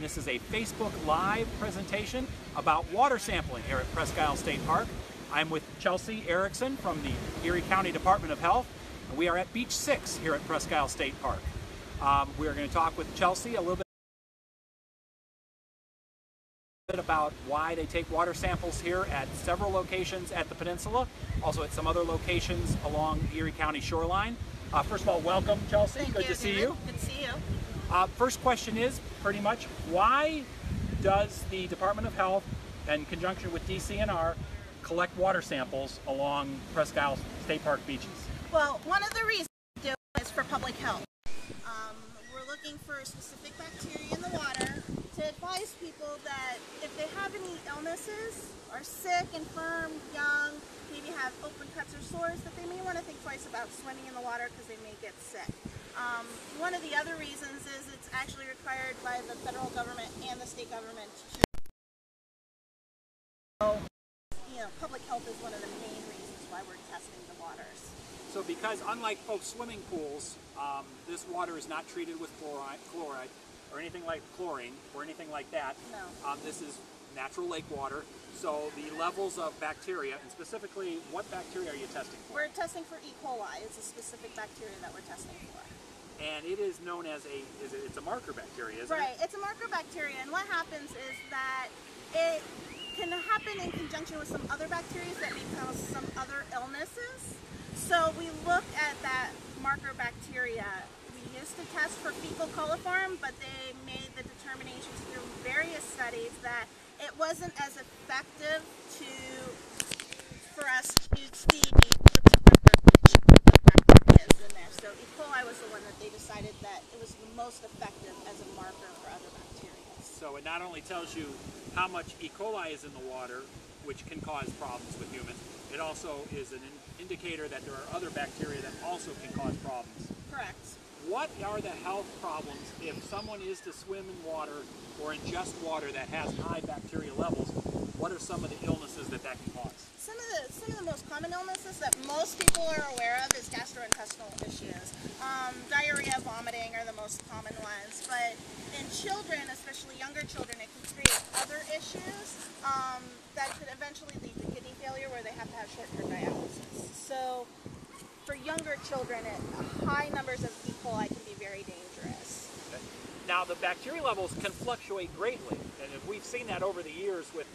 This is a Facebook Live presentation about water sampling here at Presque Isle State Park. I'm with Chelsea Erickson from the Erie County Department of Health, and we are at Beach 6 here at Presque Isle State Park. We're going to talk with Chelsea a little bit about why they take water samples here at several locations at the peninsula, also at some other locations along the Erie County shoreline. First of all, welcome, Chelsea. Good to see you. Good to see you. First question is pretty much, why does the Department of Health, in conjunction with DCNR, collect water samples along Presque Isle State Park beaches? Well, one of the reasons we do it is for public health. We're looking for specific bacteria in the water to advise people that if they have any illnesses, are sick, infirm, young, maybe have open cuts or sores, that they may want to think twice about swimming in the water because they may get sick. One of the other reasons is it's actually required by the federal government and the state government to, public health is one of the main reasons why we're testing the waters. So because unlike folks' swimming pools, this water is not treated with chloride or anything like chlorine or anything like that. No. This is natural lake water. So the levels of bacteria, and specifically what bacteria are you testing for? We're testing for E. coli. It's a specific bacteria that we're testing for. And it is known as it's a marker bacteria, isn't it? Right, it's a marker bacteria, and what happens is that it can happen in conjunction with some other bacteria that may cause some other illnesses. So we look at that marker bacteria. We used to test for fecal coliform, but they made the determinations through various studies that it wasn't as effective for us to see in there. So E. coli was the one that they decided that it was the most effective as a marker for other bacteria. So it not only tells you how much E. coli is in the water, which can cause problems with humans, it also is an indicator that there are other bacteria that also can cause problems. Correct. What are the health problems if someone is to swim in water or ingest water that has high bacteria levels? What are some of the illnesses that can cause? Some of the most common illnesses that most people are aware of is gastrointestinal issues. Diarrhea, vomiting are the most common ones, but in children, especially younger children, it can create other issues that could eventually lead to kidney failure where they have to have short-term dialysis. So for younger children, high numbers of E. coli can be very dangerous. Okay. Now the bacteria levels can fluctuate greatly, and we've seen that over the years with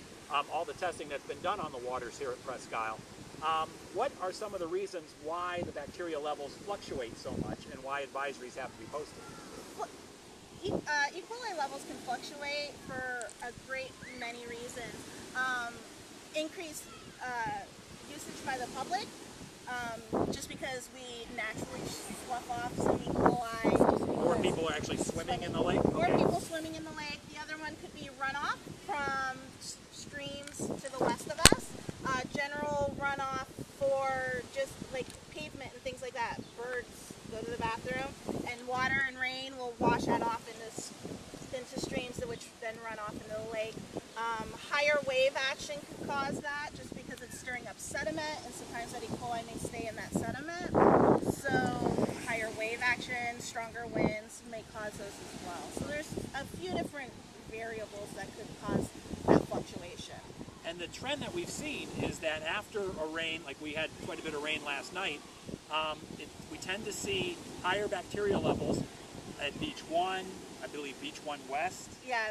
all the testing that's been done on the waters here at Presque Isle. What are some of the reasons why the bacteria levels fluctuate so much and why advisories have to be posted? E. coli levels can fluctuate for a great many reasons. Increased usage by the public, just because we naturally slough off some E. coli. More people are actually swimming in the lake? More people swimming in the lake. The other one could be runoff from streams to the west of us. General runoff for just like pavement and things like that. Birds go to the bathroom, and water and rain will wash that off into streams, which then run off into the lake. Higher wave action could cause that, just because it's stirring up sediment, and sometimes that E. coli may stay in that sediment. So higher wave action, stronger winds may cause those as well. So there's a few different variables that could cause that fluctuation. And the trend that we've seen is that after a rain, like we had quite a bit of rain last night, we tend to see higher bacteria levels at Beach 1, I believe Beach 1 West. Yeah.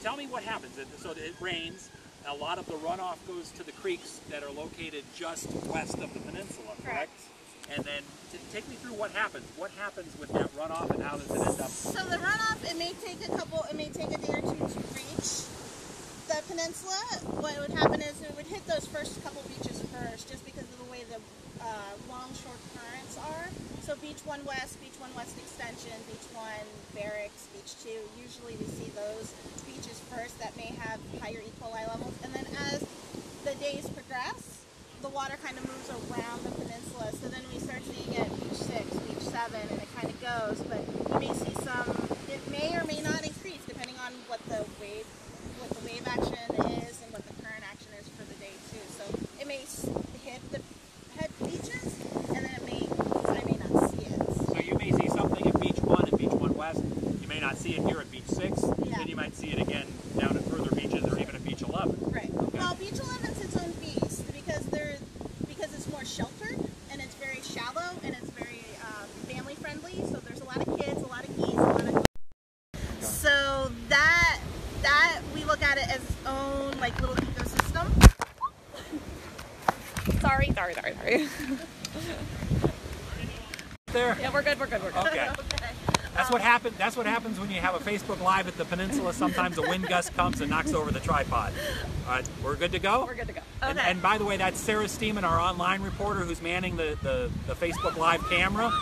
Tell me what happens. So it rains, a lot of the runoff goes to the creeks that are located just west of the peninsula, correct? And then take me through what happens. What happens with that runoff and how does it end up? So the runoff, it may take a day or two to reach the peninsula. What would happen is it would hit those first couple beaches first, just because of the way the longshore currents are. So Beach 1 West, Beach 1 West Extension, Beach 1 Barracks, Beach 2, usually we see those beaches first that may have higher E. coli levels. And then as the days progress, the water kind of moves around the peninsula. So then we start seeing it Beach 6, Beach 7, and it kind of goes. But you may see it may or may not increase depending on what the wave action is and what the current action is for the day too. So it may hit the head beaches, and then I may not see it. So you may see something at Beach 1 and Beach 1 West. You may not see it here at Beach 6. Yeah. might see it again down at further beaches or even at Beach 11. Right. Okay. Well, Beach 11's its own beast because it's more sheltered and it's very shallow and it's very family friendly. So there's a lot of kids, a lot of geese, a lot of. So that we look at it as its own like little ecosystem. Sorry. There. Yeah, we're good. Okay. Okay. That's what happened. That's what happens when you have a Facebook Live at the peninsula. Sometimes a wind gust comes and knocks over the tripod. All right, we're good to go. We're good to go. And, Okay. and by the way, that's Sarah Steeman, our online reporter, who's manning the Facebook Live camera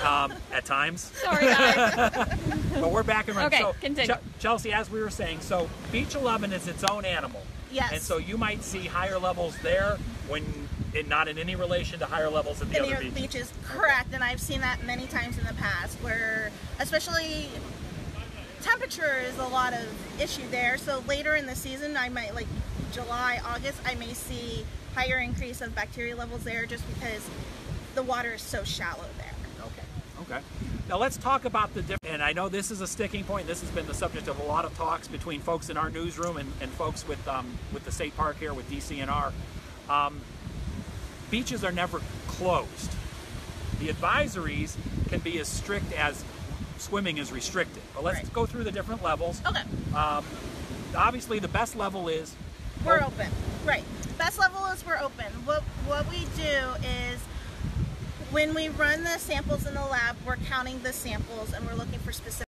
at times. Sorry, guys. But we're back and running. Okay, So, continue. Chelsea, as we were saying, so Beach 11 is its own animal. Yes. And so you might see higher levels there when not in any relation to higher levels at the other beaches. Correct, and I've seen that many times in the past where especially temperature is a lot of issue there. So later in the season I might, like July, August, I may see higher increase of bacteria levels there just because the water is so shallow there. Okay. Now let's talk about the difference. And I know this is a sticking point. This has been the subject of a lot of talks between folks in our newsroom and folks with the state park here with DCNR. Beaches are never closed. The advisories can be as strict as swimming is restricted. But let's Right. go through the different levels. Okay. Obviously, the best level is We're open. Right. Best level is we're open. What we do is when we run the samples in the lab, we're counting the samples and we're looking for specific.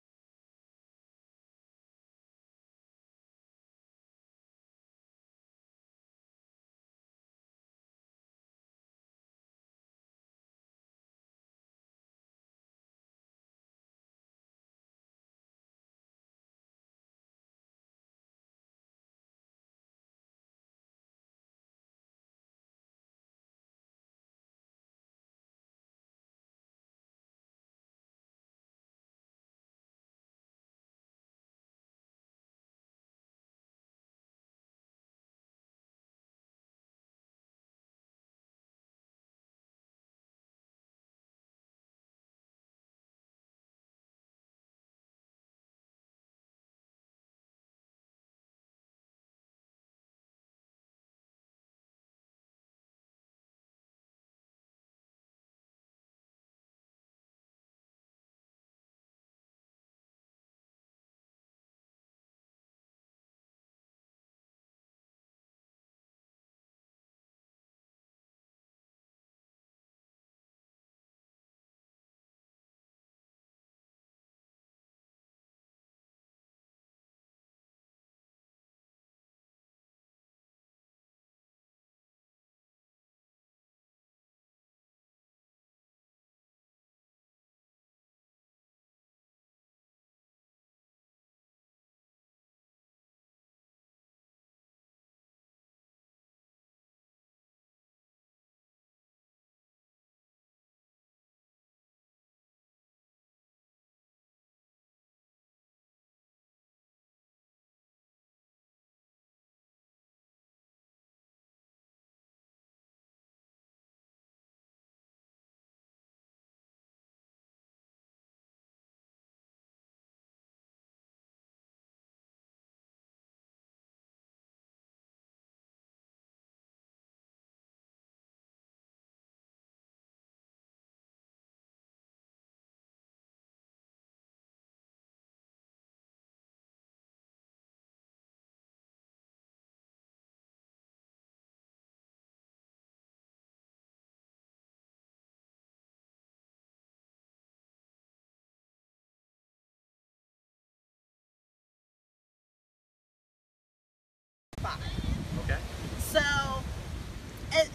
okay. So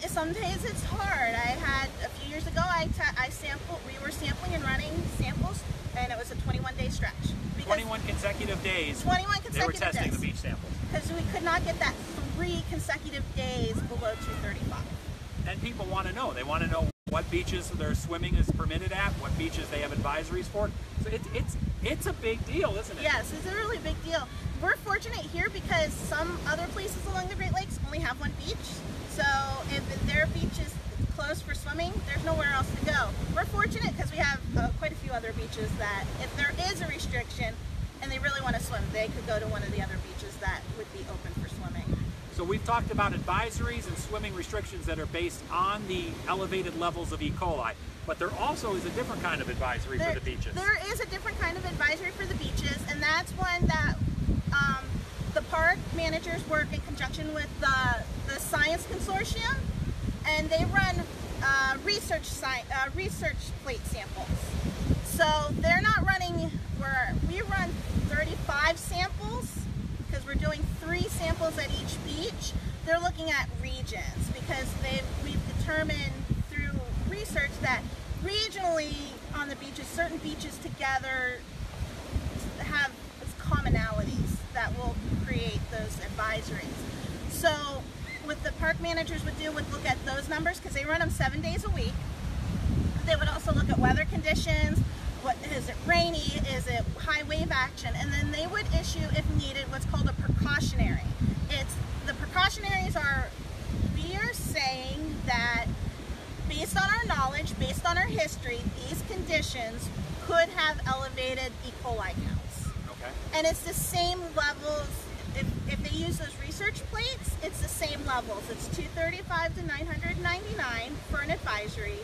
some days it's hard. I had a few years ago. I sampled. We were sampling and running samples, and it was a 21-day stretch. 21 consecutive days. 21 consecutive They were testing days. the beach samples. Because we could not get that 3 consecutive days below 235. And people want to know. They want to know what beaches their swimming is permitted at, what beaches they have advisories for. So it's a big deal, isn't it? Yes, it's a really big deal. We're fortunate here because some other places along the Great Lakes only have one beach. So if their beach is closed for swimming, there's nowhere else to go. We're fortunate because we have quite a few other beaches that if there is a restriction and they really want to swim, they could go to one of the other beaches that would be open for swimming. So we've talked about advisories and swimming restrictions that are based on the elevated levels of E. coli, but there also is a different kind of advisory for the beaches. There is a different kind of advisory for the beaches, and that's one that the park managers work in conjunction with the Science Consortium, and they run research plate samples. So they're not running, we run 35 samples, because we're doing 3 samples at each beach. They're looking at regions, because we've determined through research that regionally on the beaches, certain beaches together have commonalities that will create those advisories. So what the park managers would do would look at those numbers, because they run them 7 days a week. They would also look at weather conditions. Is it rainy? Is it high wave action? And then they would issue, if needed, what's called a precautionary. The precautionaries are, we are saying that based on our knowledge, based on our history, these conditions could have elevated E. coli counts. Okay. And it's the same levels, if they use those research plates, it's the same levels. It's 235 to 999 for an advisory.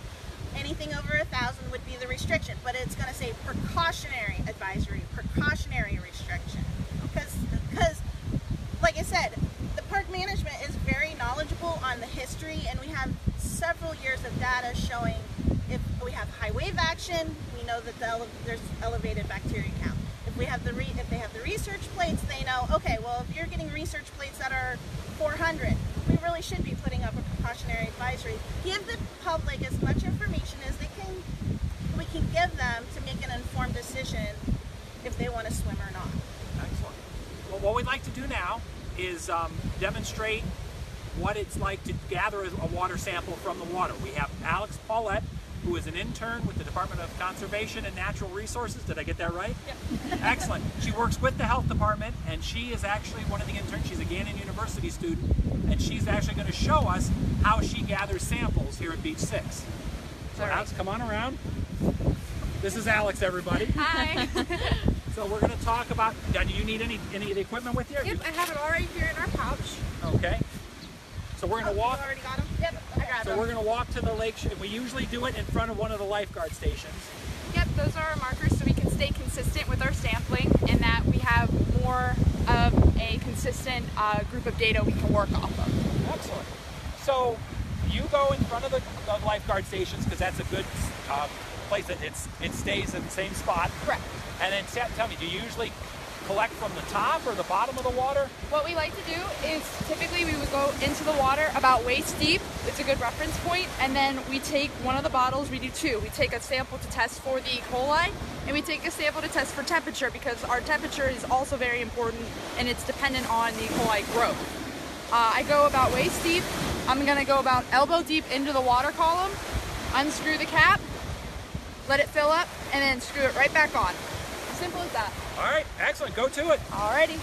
Anything over 1,000 would be the restriction, but it's going to say precautionary advisory, precautionary restriction. Because, like I said, the park management is very knowledgeable on the history, and we have several years of data showing if we have high wave action, we know that there's elevated bacteria count. If they have the research plates, they know, okay, well, if you're getting research plates that are 400, we really should be putting up a precautionary advisory. Give the public as much information as we can give them to make an informed decision if they want to swim or not. Excellent. Well, what we'd like to do now is demonstrate what it's like to gather a water sample from the water. We have Alex Paulette, who is an intern with the Department of Conservation and Natural Resources. Did I get that right? Yep. Excellent. She works with the health department, and she is actually one of the interns. She's a Gannon University student, and she's actually going to show us how she gathers samples here at Beach 6. So Alex, come on around. This is Alex, everybody. Hi. So we're going to talk about, do you need any of the equipment with you? Yep, I have it all right here in our pouch. Okay. So we're going to walk. You already got them? Yep, I got So them. we're going to walk to the lake. We usually do it in front of one of the lifeguard stations. Yep, those are our markers so we can stay consistent with our sampling and that we have more of a consistent group of data we can work off of. Excellent. So you go in front of the lifeguard stations because that's a good place that it stays in the same spot. Correct. And then tell me, do you usually collect from the top or the bottom of the water? What we like to do is typically we would go into the water about waist deep. It's a good reference point. And then we take one of the bottles, we do 2. We take a sample to test for the E. coli, and we take a sample to test for temperature because our temperature is also very important and it's dependent on the E. coli growth. I go about waist deep. I'm gonna go about elbow deep into the water column, unscrew the cap, let it fill up, and then screw it right back on. Simple as that. All right, excellent. Go to it. Alrighty.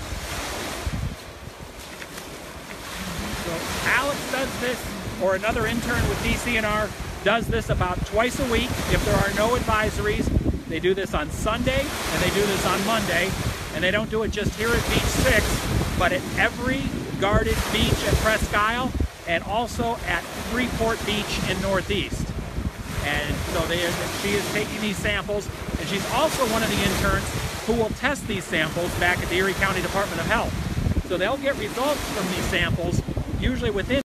So Alex does this, or another intern with DCNR does this about twice a week. If there are no advisories, they do this on Sunday and they do this on Monday. And they don't do it just here at Beach 6, but at every guarded beach at Presque Isle and also at Freeport Beach in Northeast. And so she is taking these samples, and she's also one of the interns who will test these samples back at the Erie County Department of Health. So they'll get results from these samples usually within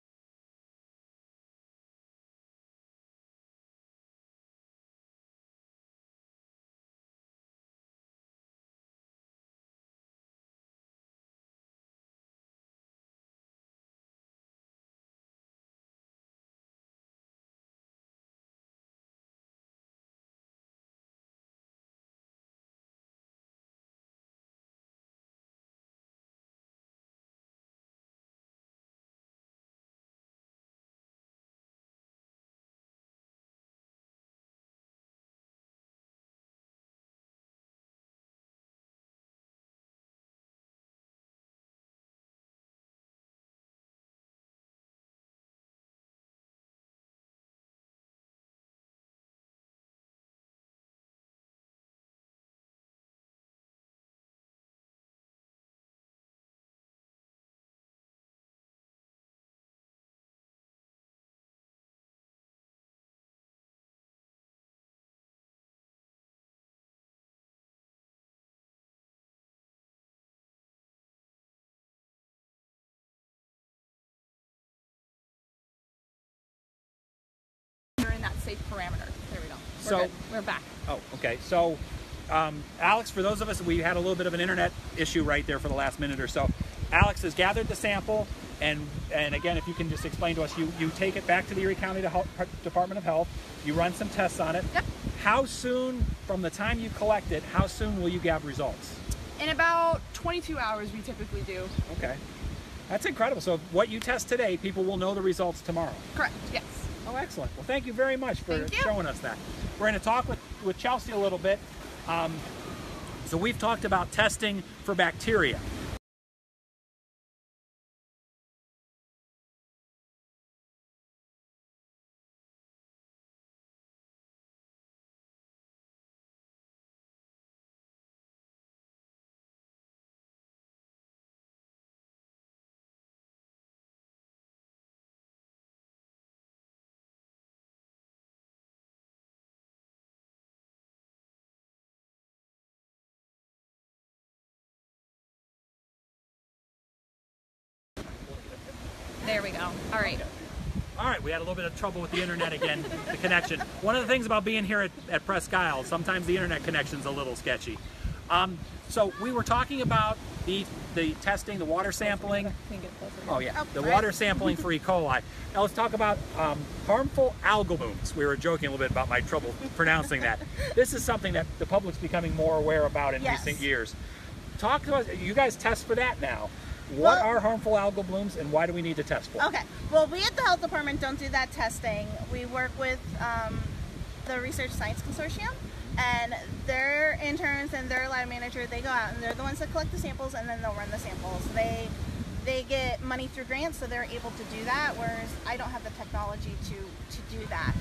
safe parameter. There we go. So- We're good. We're back. Oh, okay. So, Alex, for those of us, we had a little bit of an internet issue right there for the last minute or so. Alex has gathered the sample, and again, if you can just explain to us, you take it back to the Erie County Department of Health, you run some tests on it. Yep. How soon, from the time you collect it, how soon will you have results? In about 22 hours, we typically do. Okay. That's incredible. So what you test today, people will know the results tomorrow. Correct. Yes. Oh, excellent. Well, thank you very much for Thank you. showing us that. We're going to talk with Chelsea a little bit. So we've talked about testing for bacteria. There we go. All right. All right, we had a little bit of trouble with the internet again, the connection. One of the things about being here at Presque Isle, sometimes the internet connection's a little sketchy. So we were talking about the testing, the water sampling. Oh yeah, the water sampling for E. coli. Now let's talk about harmful algal blooms. We were joking a little bit about my trouble pronouncing that. This is something that the public's becoming more aware about in recent years. Talk to us. You guys test for that now. What are harmful algal blooms, and why do we need to test for them? Okay. Well, we at the health department don't do that testing. We work with the Research Science Consortium, and their interns and their lab manager, they go out and they're the ones that collect the samples, and then they'll run the samples. They get money through grants, so they're able to do that, whereas I don't have the technology to do that.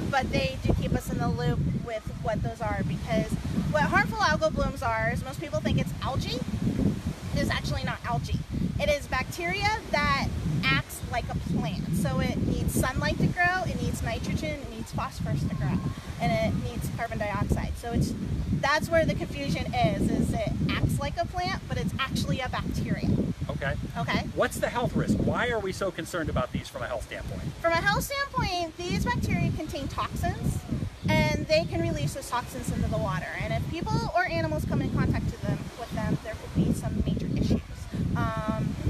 But they do keep us in the loop with what those are, because what harmful algal blooms are is most people think it's algae. It is actually not algae. It is bacteria that acts like a plant. So it needs sunlight to grow, it needs nitrogen, it needs phosphorus to grow, and it needs carbon dioxide. So that's where the confusion is it acts like a plant, but it's actually a bacteria. Okay. Okay. What's the health risk? Why are we so concerned about these from a health standpoint? From a health standpoint, these bacteria contain toxins, and they can release those toxins into the water. And if people or animals come in contact with them, there could be some major issues.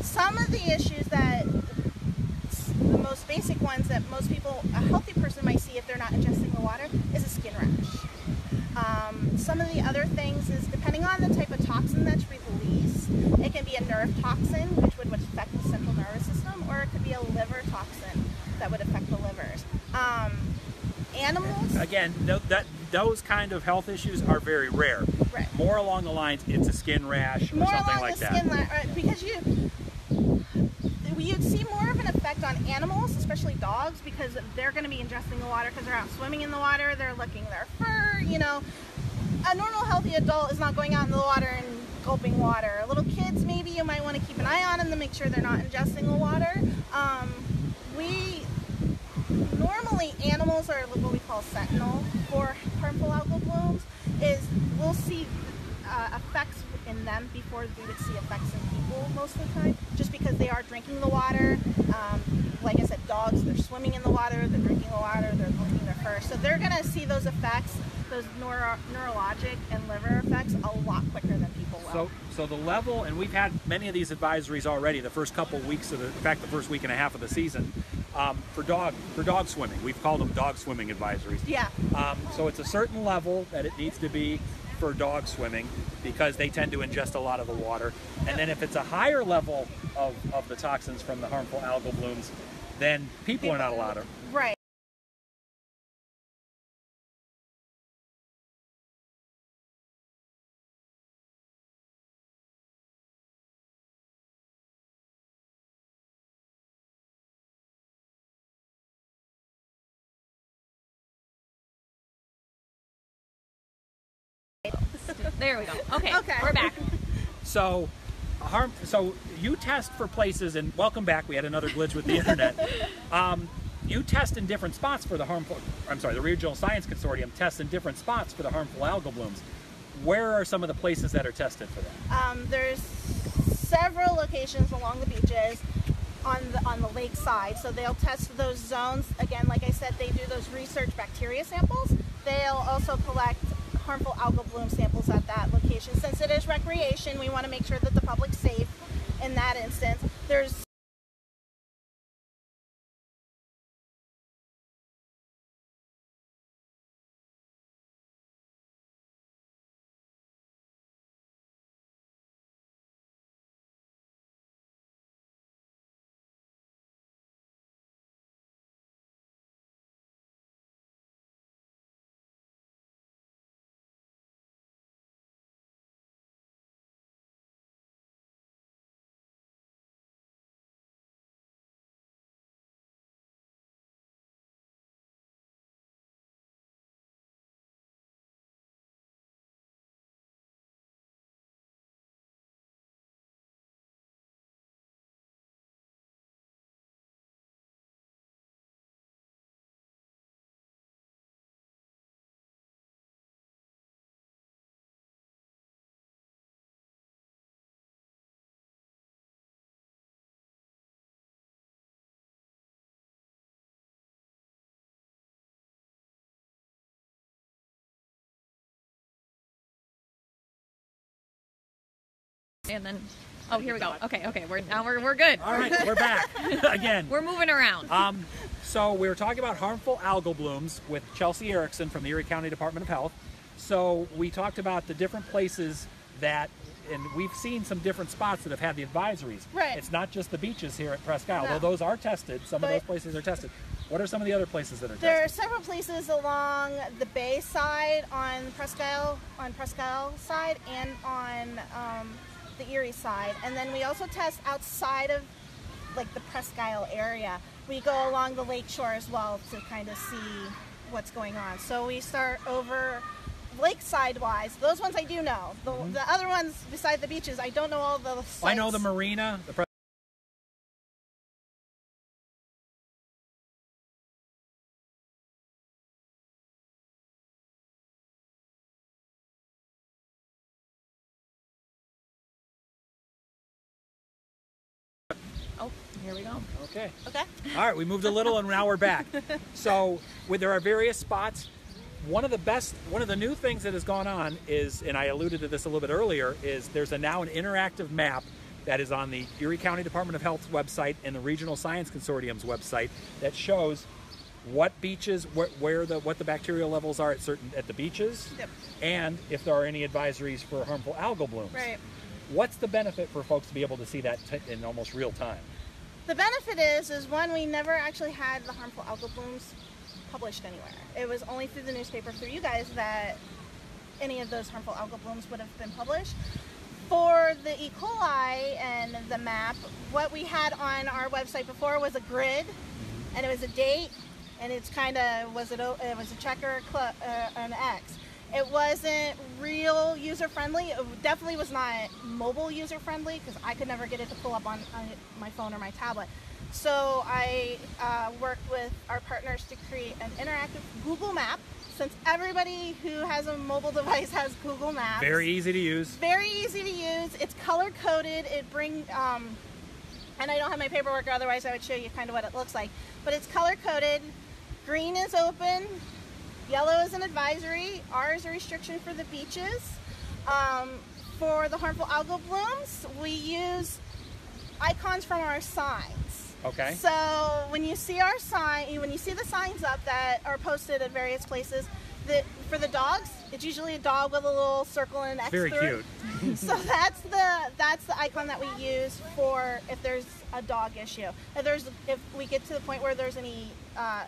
Some of the issues that, the most basic ones that most people, a healthy person might see if they're not ingesting the water, is a skin rash. Some of the other things is, depending on the type of toxin that's released, it can be a nerve toxin, which would affect the central nervous system, or it could be a liver toxin that would affect the livers. Animals. Again, those kind of health issues are very rare. Right. More along the lines, it's a skin rash or More something along like the that. skin line, because you'd see more of an effect on animals, especially dogs, because they're going to be ingesting the water because they're out swimming in the water, they're licking their fur, you know. A normal healthy adult is not going out in the water and gulping water. Little kids, maybe you might want to keep an eye on them to make sure they're not ingesting the water. Normally animals are what we call sentinel for harmful algal blooms, is we'll see effects in them before we would see effects in people most of the time, just because they are drinking the water. Like I said, dogs, they're swimming in the water, they're drinking the water, they're licking their fur. So they're going to see those effects, those neurologic and liver effects, a lot quicker than people will. So the level, and we've had many of these advisories already, the first couple weeks in fact, the first week and a half of the season, for dog swimming. We've called them dog swimming advisories. Yeah. So it's a certain level that it needs to be for dog swimming, because they tend to ingest a lot of the water. And then if it's a higher level of the toxins from the harmful algal blooms, then people are not allowed to. Right. There we go. Okay. Okay. We're back. So you test for places, and welcome back. We had another glitch with the internet. You test in different spots for the the Regional Science Consortium tests in different spots for the harmful algal blooms. Where are some of the places that are tested for that? There's several locations along the beaches. on the lake side. So they'll test those zones. Again, like I said, they do those research bacteria samples. They'll also collect harmful algal bloom samples at that location. Since it is recreation, we want to make sure that the public's safe in that instance. There's and then, oh, here we go. Okay, we're good. All right, we're back again. We're moving around. So we were talking about harmful algal blooms with Chelsea Erickson from the Erie County Department of Health. So we talked about the different places that, and we've seen some different spots that have had the advisories. Right. It's not just the beaches here at Presque Isle, No. though those are tested. Some of those places are tested. What are some of the other places that are There are tested? several places along the bay side on Presque Isle side, and on the Erie side. And then we also test outside of like the Presque Isle area. We go along the lake shore as well to kind of see what's going on. So we start over lakeside wise. Those ones I do know. The other ones beside the beaches, I don't know all the sites. I know the marina, the Oh, here we go. Okay. Okay. All right, we moved a little and now we're back. So there are various spots. One of the new things that has gone on is, and I alluded to this a little bit earlier, is there's now an interactive map that is on the Erie County Department of Health's website and the Regional Science Consortium's website that shows what beaches, what the bacterial levels are at the beaches, Yep. and if there are any advisories for harmful algal blooms. Right. What's the benefit for folks to be able to see that in almost real time? The benefit is one, we never actually had the harmful algal blooms published anywhere. It was only through the newspaper, through you guys, that any of those harmful algal blooms would have been published. For the E. coli and the map, what we had on our website before was a grid, and it was a date, and it's kind of it was a checker, an X. It wasn't real user-friendly. It definitely was not mobile user-friendly because I could never get it to pull up on my phone or my tablet. So I worked with our partners to create an interactive Google map. Since everybody who has a mobile device has Google Maps. Very easy to use. Very easy to use. It's color-coded. It brings, and I don't have my paperwork, or otherwise I would show you kind of what it looks like. But it's color-coded. Green is open. Yellow is an advisory. R is a restriction for the beaches. For the harmful algal blooms, we use icons from our signs. Okay. So when you see our sign, when you see the signs up that are posted at various places, for the dogs, it's usually a dog with a little circle and an X Very through it. cute. So that's the icon that we use for if there's a dog issue. If we get to the point where there's any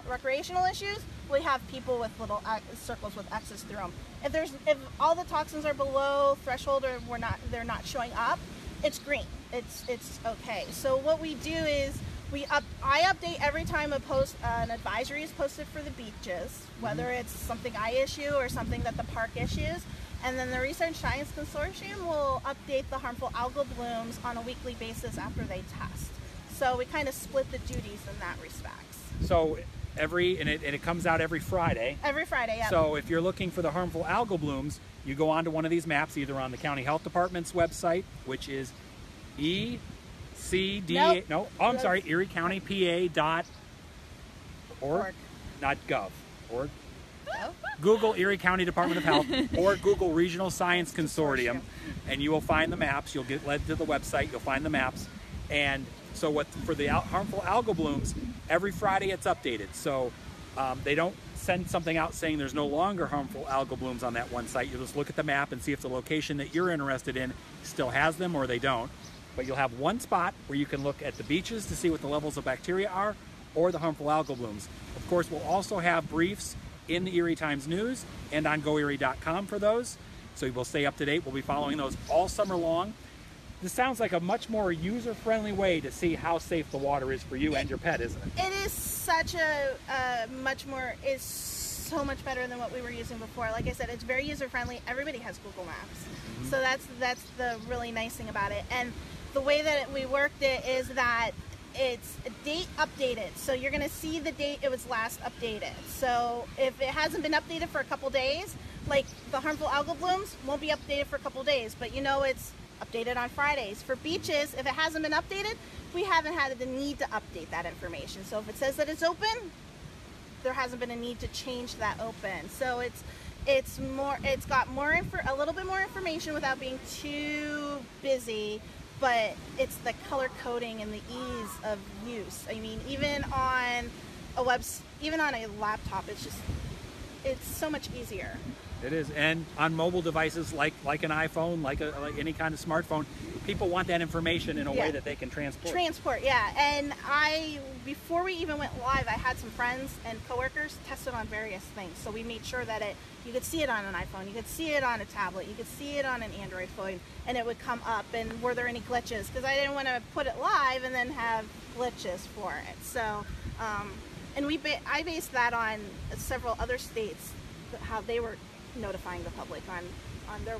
recreational issues, we have people with little circles with X's through them. If all the toxins are below threshold or they're not showing up, it's green. It's okay. So what we do is I update every time an advisory is posted for the beaches, whether it's something I issue or something that the park issues, and then the Research Science Consortium will update the harmful algal blooms on a weekly basis after they test. So we kind of split the duties in that respect. So it comes out every Friday. Every Friday, yeah. So if you're looking for the harmful algal blooms, you go onto one of these maps, either on the County Health Department's website, which is ECDH CDA. No, oh, I'm sorry. Erie County PA .org, not gov. Org. Google Erie County Department of Health or Google Regional Science Consortium, and you will find the maps. You'll get led to the website. You'll find the maps. And so what for the harmful algal blooms, every Friday it's updated. So they don't send something out saying there's no longer harmful algal blooms on that one site. You'll just look at the map and see if the location that you're interested in still has them or they don't. But you'll have one spot where you can look at the beaches to see what the levels of bacteria are or the harmful algal blooms. Of course, we'll also have briefs in the Erie Times News and on GoErie.com for those. So we'll stay up to date. We'll be following those all summer long. This sounds like a much more user-friendly way to see how safe the water is for you and your pet, isn't it? It is such a it's so much better than what we were using before. Like I said, it's very user-friendly. Everybody has Google Maps. So that's the really nice thing about it. And the way that we worked it is that it's date updated. So you're going to see the date it was last updated. So if it hasn't been updated for a couple days, like the harmful algal blooms won't be updated for a couple days, but you know it's updated on Fridays. For beaches, if it hasn't been updated, we haven't had the need to update that information. So if it says that it's open, there hasn't been a need to change that open. So it's got a little bit more information without being too busy, but it's the color coding and the ease of use. I mean, even on a laptop, it's so much easier. It is, and on mobile devices like an iPhone, like any kind of smartphone, people want that information in a way that they can transport. Yeah. And before we even went live, I had some friends and coworkers test it on various things. So we made sure that you could see it on an iPhone, you could see it on a tablet, you could see it on an Android phone, and it would come up. And were there any glitches? Because I didn't want to put it live and then have glitches for it. So, and I based that on several other states, how they were notifying the public on their